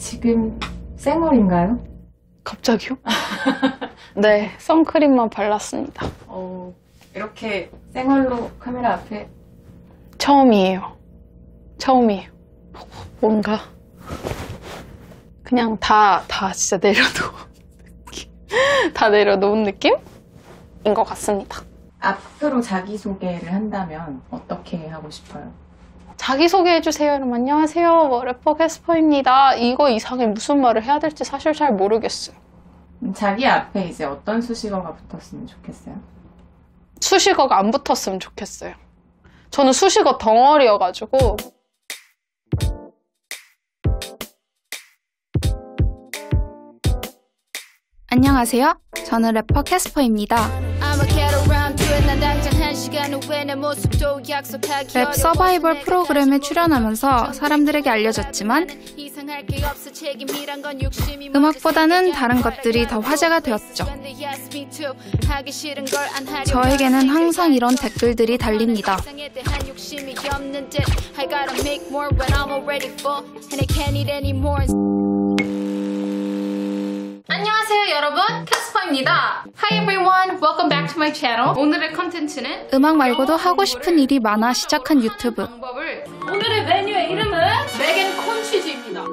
지금 쌩얼인가요? 갑자기요? 네, 선크림만 발랐습니다. 이렇게 쌩얼로 카메라 앞에 처음이에요. 뭔가 그냥 다 진짜 내려놓은 느낌인 것 같습니다. 앞으로 자기소개를 한다면 어떻게 하고 싶어요? 자기소개해주세요. 여러분 안녕하세요. 래퍼 캐스퍼입니다. 이거 이상의 무슨 말을 해야 될지 사실 잘 모르겠어요. 자기 앞에 이제 어떤 수식어가 붙었으면 좋겠어요? 수식어가 안 붙었으면 좋겠어요. 저는 수식어 덩어리여가지고. 안녕하세요. 저는 래퍼 캐스퍼입니다. 랩 서바이벌 프로그램에 출연하면서 사람들에게 알려졌지만 음악보다는 다른 것들이 더 화제가 되었죠. 저에게는 항상 이런 댓글들이 달립니다. 안녕하세요 여러분, 캐스퍼입니다. Hi everyone, welcome back to my channel. 오늘의 컨텐츠는 음악 말고도 하고 싶은 일이 많아 시작한 유튜브. 오늘의 메뉴의 이름은 맥앤 콘치즈입니다.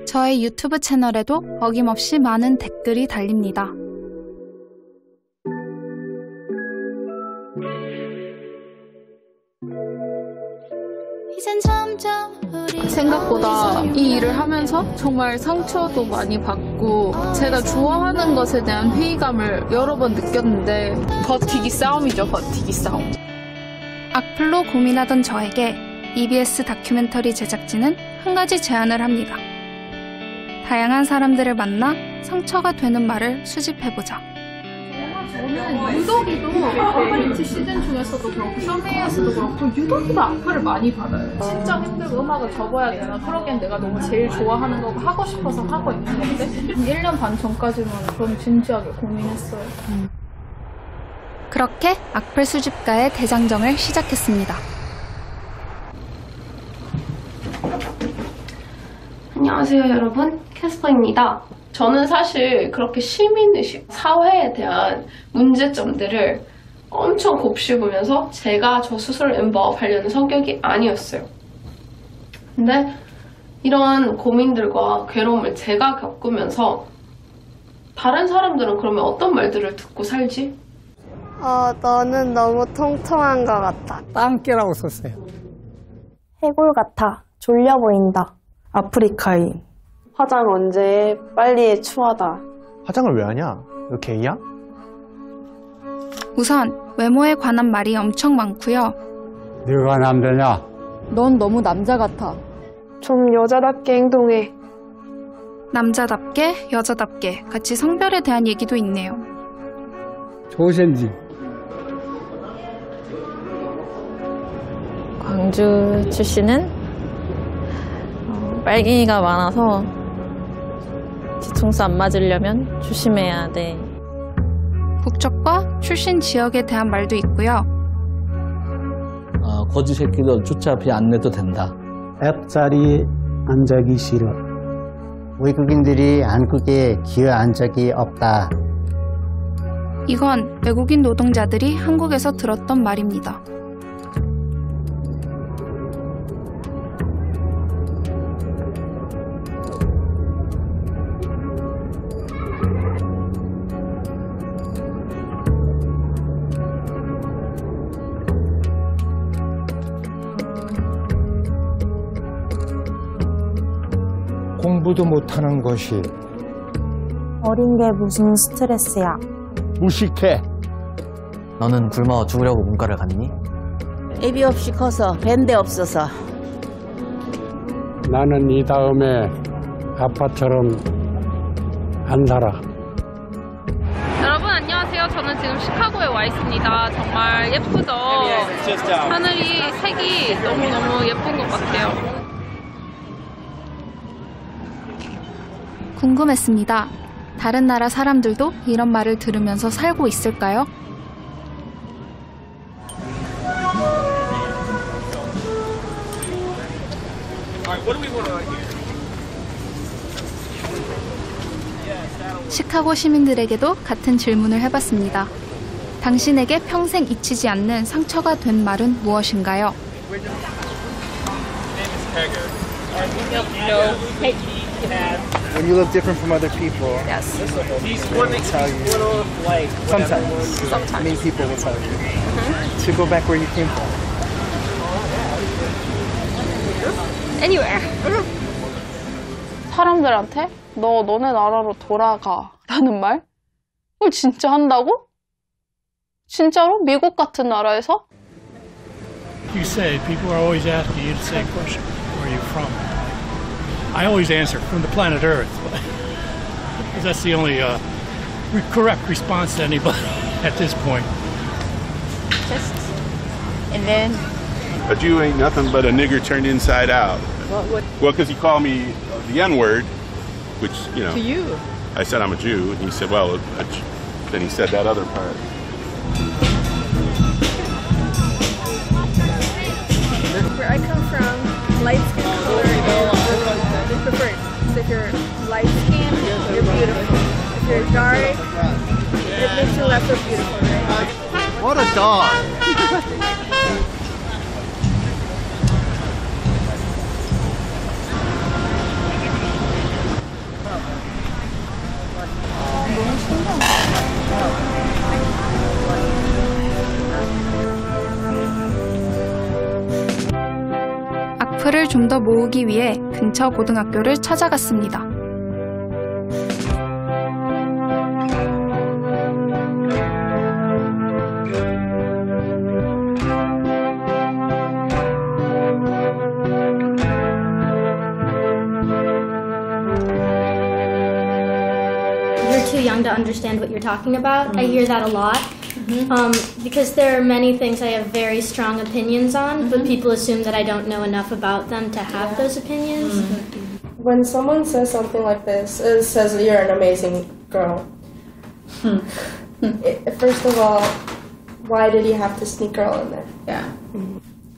저의 유튜브 채널에도 어김없이 많은 댓글이 달립니다. 생각보다 이 일을 하면서 정말 상처도 많이 받고 제가 좋아하는 것에 대한 회의감을 여러 번 느꼈는데 버티기 싸움이죠, 버티기 싸움. 악플로 고민하던 저에게 EBS 다큐멘터리 제작진은 한 가지 제안을 합니다. 다양한 사람들을 만나 상처가 되는 말을 수집해보자. 저는 유독이도 아파트 시즌 중에서도 그렇고 썸웨이에서도 그렇고 유독이도 악플을 많이 받아요. 진짜 힘들고 음악을 접어야 되나 그러기엔 내가 너무 제일 좋아하는 거고 하고 싶어서 하고 있는 건데 1년 반 전까지는 그럼 진지하게 고민했어요. 그렇게 악플 수집가의 대장정을 시작했습니다. 안녕하세요 여러분, 캐스퍼입니다. 저는 사실 그렇게 시민의식, 사회에 대한 문제점들을 엄청 곱씹으면서 제가 저 스스로 엠버업하려는 성격이 아니었어요. 근데 이런 고민들과 괴로움을 제가 겪으면서 다른 사람들은 그러면 어떤 말들을 듣고 살지? 너는 너무 통통한 것 같다. 땅깨라고 썼어요. 해골 같아. 졸려 보인다. 아프리카인. 화장 언제 해? 빨리 해. 추하다. 화장을 왜 하냐? 너 게이야? 우선 외모에 관한 말이 엄청 많고요. 네가 남자냐? 넌 너무 남자 같아. 좀 여자답게 행동해. 남자답게, 여자답게 같이 성별에 대한 얘기도 있네요. 조센지. 광주 출신은 빨갱이가 많아서 뒤통수 안 맞으려면 조심해야 돼. 국적과 출신 지역에 대한 말도 있고요. 거지 새끼도 어차피 안 내도 된다. 앞자리에 앉아기 싫어. 외국인들이 한국에 기어 앉은 적이 없다. 이건 외국인 노동자들이 한국에서 들었던 말입니다. 공부도 못하는 것이 어린 게 무슨 스트레스야. 무식해. 너는 굶어 죽으려고 문과를 갔니? 애비 없이 커서 밴데 없어서. 나는 이 다음에 아빠처럼 안 살아. 여러분 안녕하세요. 저는 지금 시카고에 와 있습니다. 정말 예쁘죠? 하늘이 색이 너무너무 예쁜 것 같아요. 궁금했습니다. 다른 나라 사람들도 이런 말을 들으면서 살고 있을까요? 시카고 시민들에게도 같은 질문을 해봤습니다. 당신에게 평생 잊히지 않는 상처가 된 말은 무엇인가요? When you look different from other people, Yes. they will tell you. Sometimes. Many people will tell you. To go back where you came from. Anywhere. 사람들한테 너네 나라로 돌아가 라는 말? 그걸 진짜 한다고? 진짜로? 미국 같은 나라에서? You say, people are always asking you the same question. Where are you from? I always answer, from the planet Earth. Because that's the only correct response to anybody at this point. And then A Jew ain't nothing but a nigger turned inside out. what? Well, because he called me the N-word, which, you know. To you. I said I'm a Jew, and he said, well, then he said that other part. Where I come from, light skin color is preferred. So if you're light skin, you're beautiful. If you're dark, it makes you less so beautiful, right? What a dog! 악플을 좀 더 모으기 위해 근처 고등학교를 찾아갔습니다. You're too young to understand what you're talking about. I hear that a lot. Because there are many things I have very strong opinions on, but people assume that I don't know enough about them to have those opinions. When someone says something like this, it says you're an amazing girl. First of all, why did you have to sneak girl in there? Yeah.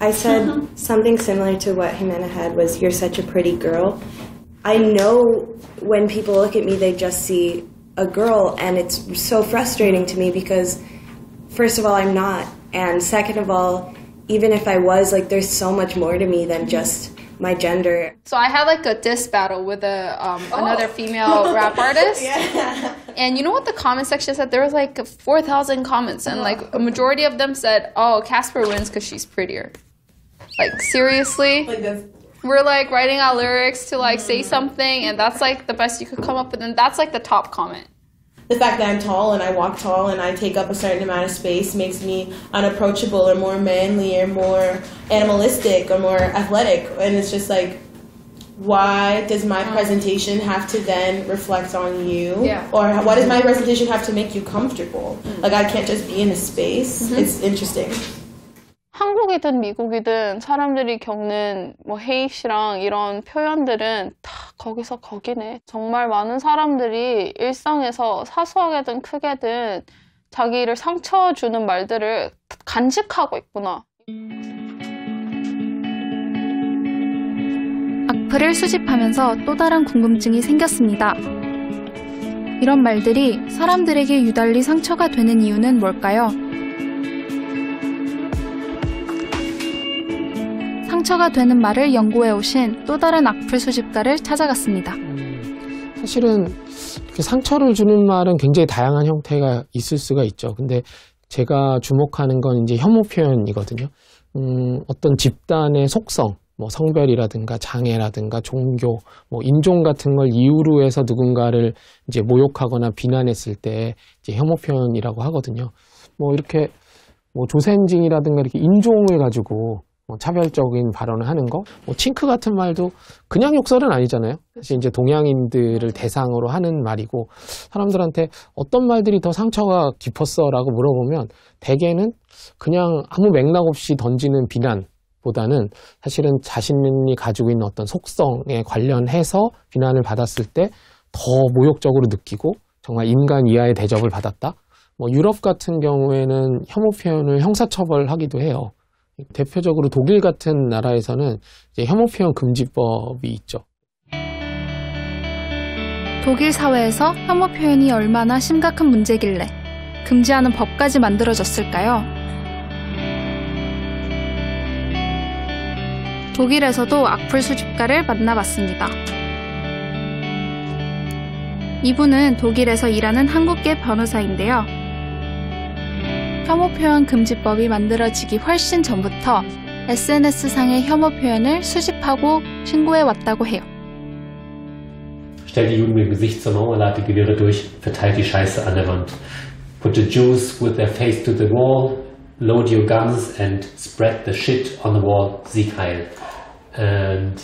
I said something similar to what Jimena had was, you're such a pretty girl. I know when people look at me, they just see a girl, and it's so frustrating to me because, first of all, I'm not. And second of all, even if I was, like, there's so much more to me than just my gender. So I had like a diss battle with another female rap artist. Yeah. And you know what the comment section said? There was like 4,000 comments, and like a majority of them said, oh, Casper wins because she's prettier. Like, seriously? We're like writing out lyrics to like say something, and that's like the best you could come up with, and that's like the top comment. The fact that I'm tall and I walk tall and I take up a certain amount of space makes me unapproachable or more manly or more animalistic or more athletic. And it's just like, why does my presentation have to then reflect on you? Yeah. Or why does my presentation have to make you comfortable? Like, I can't just be in a space. It's interesting. 한국이든 미국이든 사람들이 겪는 뭐 헤이시랑 이런 표현들은 다 거기서 거기네. 정말 많은 사람들이 일상에서 사소하게든 크게든 자기를 상처 주는 말들을 간직하고 있구나. 악플을 수집하면서 또 다른 궁금증이 생겼습니다. 이런 말들이 사람들에게 유달리 상처가 되는 이유는 뭘까요? 상처가 되는 말을 연구해 오신 또 다른 악플 수집가를 찾아갔습니다. 사실은 이렇게 상처를 주는 말은 굉장히 다양한 형태가 있을 수가 있죠. 근데 제가 주목하는 건 이제 혐오 표현이거든요. 어떤 집단의 속성, 뭐 성별이라든가 장애라든가 종교, 뭐 인종 같은 걸 이유로 해서 누군가를 이제 모욕하거나 비난했을 때 이제 혐오 표현이라고 하거든요. 뭐 이렇게 뭐 조센징이라든가 이렇게 인종을 가지고 뭐 차별적인 발언을 하는 거, 뭐 칭크 같은 말도 그냥 욕설은 아니잖아요. 사실 이제 동양인들을 대상으로 하는 말이고, 사람들한테 어떤 말들이 더 상처가 깊었어라고 물어보면 대개는 그냥 아무 맥락 없이 던지는 비난보다는 사실은 자신이 가지고 있는 어떤 속성에 관련해서 비난을 받았을 때 더 모욕적으로 느끼고 정말 인간 이하의 대접을 받았다. 뭐 유럽 같은 경우에는 혐오 표현을 형사처벌하기도 해요. 대표적으로 독일 같은 나라에서는 이제 혐오 표현 금지법이 있죠. 독일 사회에서 혐오 표현이 얼마나 심각한 문제길래 금지하는 법까지 만들어졌을까요? 독일에서도 악플 수집가를 만나봤습니다. 이분은 독일에서 일하는 한국계 변호사인데요. 혐오 표현 금지법이 만들어지기 훨씬 전부터 SNS상의 혐오 표현을 수집하고 신고해 왔다고 해요. Stell die Juden mit dem Gesicht zur Mauer, lad die Gewehre durch, verteilt die Scheiße an der Wand. Put the Jews with their face to the wall, load your guns and spread the shit on the wall, Sieg Heil. And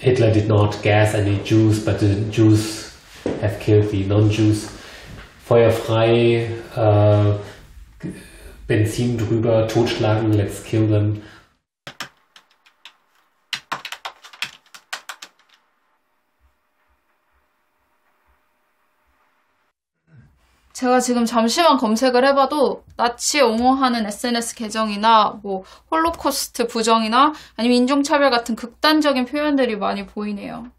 Hitler did not gas any Jews, but the Jews have killed the non-Jews. Feuer frei, Benzin drüber, totschlagen, let's kill them. 제가 지금 잠시만 검색을 해봐도 나치 옹호하는 SNS 계정이나 뭐 홀로코스트 부정이나 아니면 인종차별 같은 극단적인 표현들이 많이 보이네요.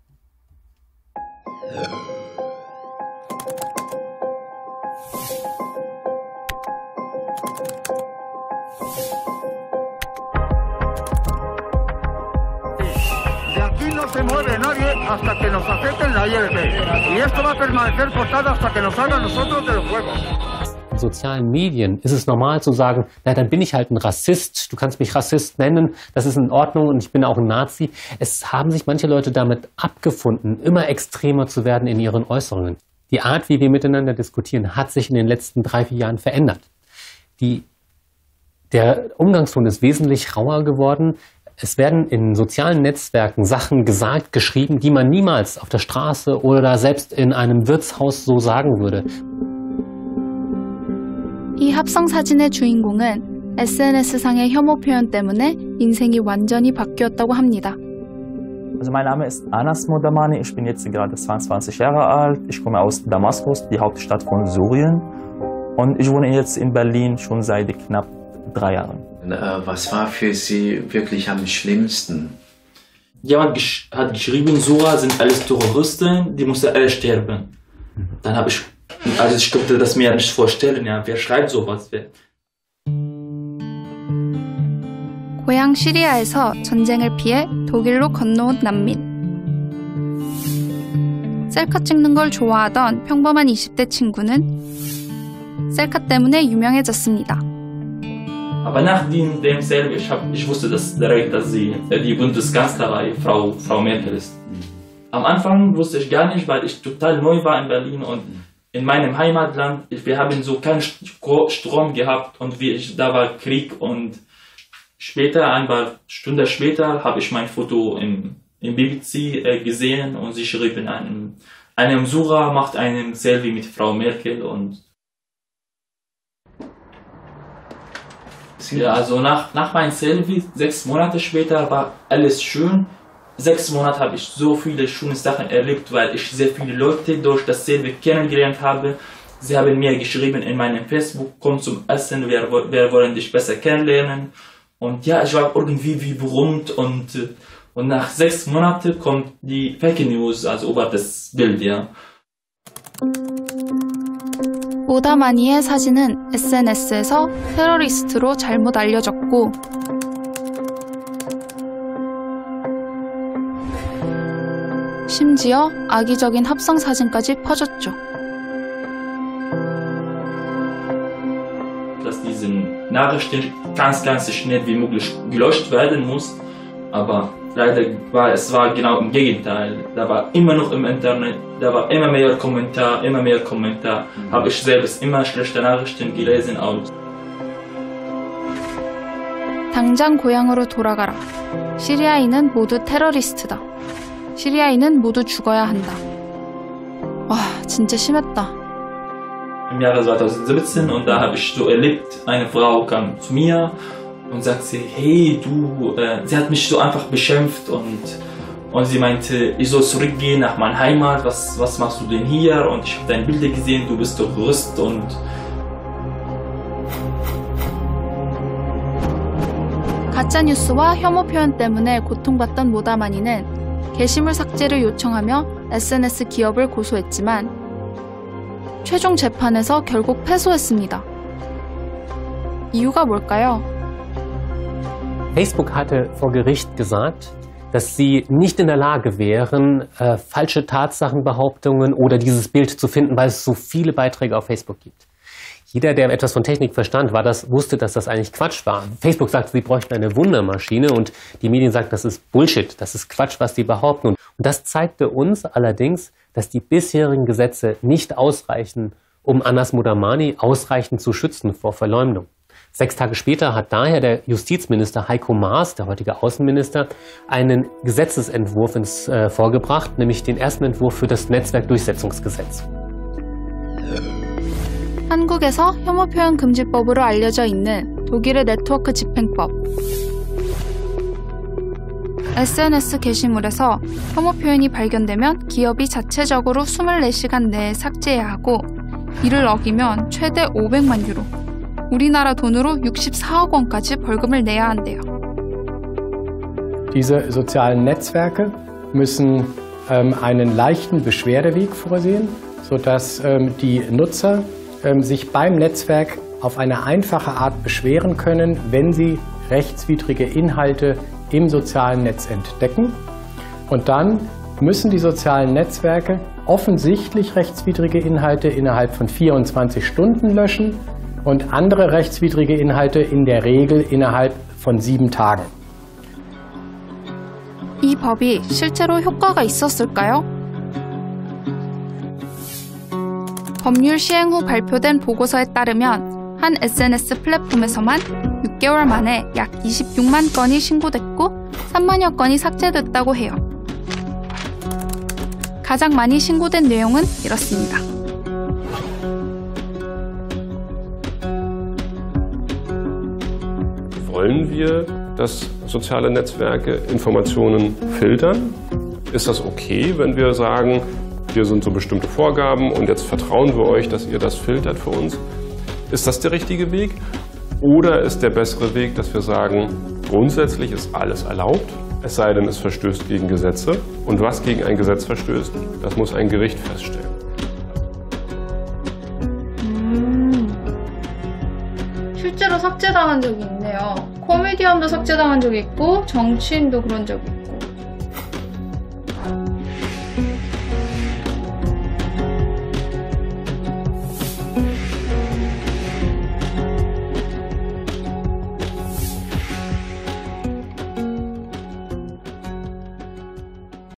No se mueve nadie hasta que nos acepten la ILP. Y esto va a permanecer cortado hasta que nos hagan nosotros del juego. In sozialen Medien ist es normal zu sagen, na dann bin ich halt ein Rassist, du kannst mich Rassist nennen, das ist in Ordnung und ich bin auch ein Nazi. Es haben sich manche Leute damit abgefunden, immer extremer zu werden in ihren Äußerungen. Die Art, wie wir miteinander diskutieren, hat sich in den letzten 3-4 Jahren verändert. Der Umgangston ist wesentlich rauer geworden. Es werden in sozialen Netzwerken Sachen gesagt, geschrieben, die man niemals auf der Straße oder selbst in einem Wirtshaus so sagen würde. 이 합성 사진의 주인공은 SNS상의 혐오 표현 때문에 인생이 완전히 바뀌었다고 합니다. Also mein Name ist Anas Modamani, ich bin jetzt gerade 22 Jahre alt, ich komme aus Damaskus, die Hauptstadt von Syrien und ich wohne jetzt in Berlin schon seit knapp 3 Jahren. Was war für Sie wirklich am schlimmsten? Jemand hat geschrieben, Sura sind alles Terroristen, die mussten alle sterben. Dann habe ich, also ich konnte das mir nicht vorstellen, ja, wer schreibt sowas? 고향 시리아에서 전쟁을 피해 독일로 건너온 난민. 셀카 찍는 걸 좋아하던 평범한 20대 친구는 셀카 때문에 유명해졌습니다. Aber nach demselben, ich wusste dass direkt, dass sie die Bundeskanzlerin Frau Merkel ist. Am Anfang wusste ich gar nicht, weil ich total neu war in Berlin und in meinem Heimatland, wir haben so keinen Strom gehabt und da war Krieg und später, ein paar Stunden später, habe ich mein Foto im BBC gesehen und sie schrieben einem Sura macht einen Selfie mit Frau Merkel und ja, also nach meinem Selfie, 6 Monate später war alles schön. 6 Monate habe ich so viele schöne Sachen erlebt, weil ich sehr viele Leute durch das Selfie kennengelernt habe. Sie haben mir geschrieben in meinem Facebook, komm zum Essen, wir wollen dich besser kennenlernen. Und ja, ich war irgendwie wie berühmt und nach 6 Monaten kommt die Fake News, also über das Bild, ja. 모다마니의 사진은 SNS에서 테러리스트로 잘못 알려졌고 심지어 악의적인 합성 사진까지 퍼졌죠. Dass diese Nachrichten ganz schnell wie möglich gelöscht werden muss, aber leider es war genau im Gegenteil. Da war immer noch im Internet, da war immer mehr Kommentar. Habe ich selbst immer schlechte Nachrichten gelesen auch. 당장 고향으로 돌아가라. 시리아인은 모두 테러리스트다. 시리아인은 모두 죽어야 한다. 와, 진짜 심했다. Im Jahre 2017 und da habe ich so erlebt, eine Frau kam zu mir und sagte, hey du, sie hat mich so einfach beschimpft und sie meinte, ich soll zurückgehen nach meiner Heimat, was machst du denn hier? Und ich habe deine Bilder gesehen, du bist Terrorist und 가짜뉴스와 혐오 표현 때문에 고통받던 모다마니는 게시물 삭제를 요청하며 SNS 기업을 고소했지만 최종 재판에서 결국 패소했습니다. 이유가 뭘까요? Facebook hatte vor Gericht gesagt, dass sie nicht in der Lage wären, falsche Tatsachenbehauptungen oder dieses Bild zu finden, weil es so viele Beiträge auf Facebook gibt. Jeder, der etwas von Technik verstand, wusste, dass das eigentlich Quatsch war. Facebook sagt, sie bräuchten eine Wundermaschine und die Medien sagen, das ist Bullshit, das ist Quatsch, was die behaupten. Und das zeigte uns allerdings, dass die bisherigen Gesetze nicht ausreichen, um Anas Modamani ausreichend zu schützen vor Verleumdung. 6 Tage später hat daher der Justizminister Heiko Maas, der heutige Außenminister, einen Gesetzesentwurf vorgebracht, nämlich den ersten Entwurf für das Netzwerkdurchsetzungsgesetz. 한국에서 혐오 표현 금지법으로 알려져 있는 독일의 네트워크 집행법. SNS 게시물에서 혐오 표현이 발견되면 기업이 자체적으로 24시간 내에 삭제해야 하고 이를 어기면 최대 500만 유로, 우리나라 돈으로 64억 원까지 벌금을 내야 한대요. Diese sozialen Netzwerke müssen einen leichten Beschwerdeweg vorsehen, sodass die Nutzer sich beim Netzwerk auf eine einfache Art beschweren können, wenn sie rechtswidrige Inhalte im sozialen Netz entdecken. Und dann müssen die sozialen Netzwerke offensichtlich rechtswidrige Inhalte innerhalb von 24 Stunden löschen und andere rechtswidrige Inhalte in der Regel innerhalb von 7 Tagen. 이 법이 실제로 효과가 있었을까요? 법률 시행 후 발표된 보고서에 따르면 한 SNS 플랫폼에서만 6개월 만에 약 26만 건이 신고됐고 3만여 건이 삭제됐다고 해요. 가장 많이 신고된 내용은 이렇습니다. Wollen wir, dass soziale Netzwerke Informationen filtern? Ist das okay, wenn wir sagen, hier sind so bestimmte Vorgaben und jetzt vertrauen wir euch, dass ihr das filtert für uns? Ist das der richtige Weg? Oder ist der bessere Weg, dass wir sagen, grundsätzlich ist alles erlaubt, es sei denn, es verstößt gegen Gesetze. Und was gegen ein Gesetz verstößt, das muss ein Gericht feststellen. 실제로 삭제당한 적이 있네요. 코미디언도 삭제당한 적이 있고 정치인도 그런 적이 있고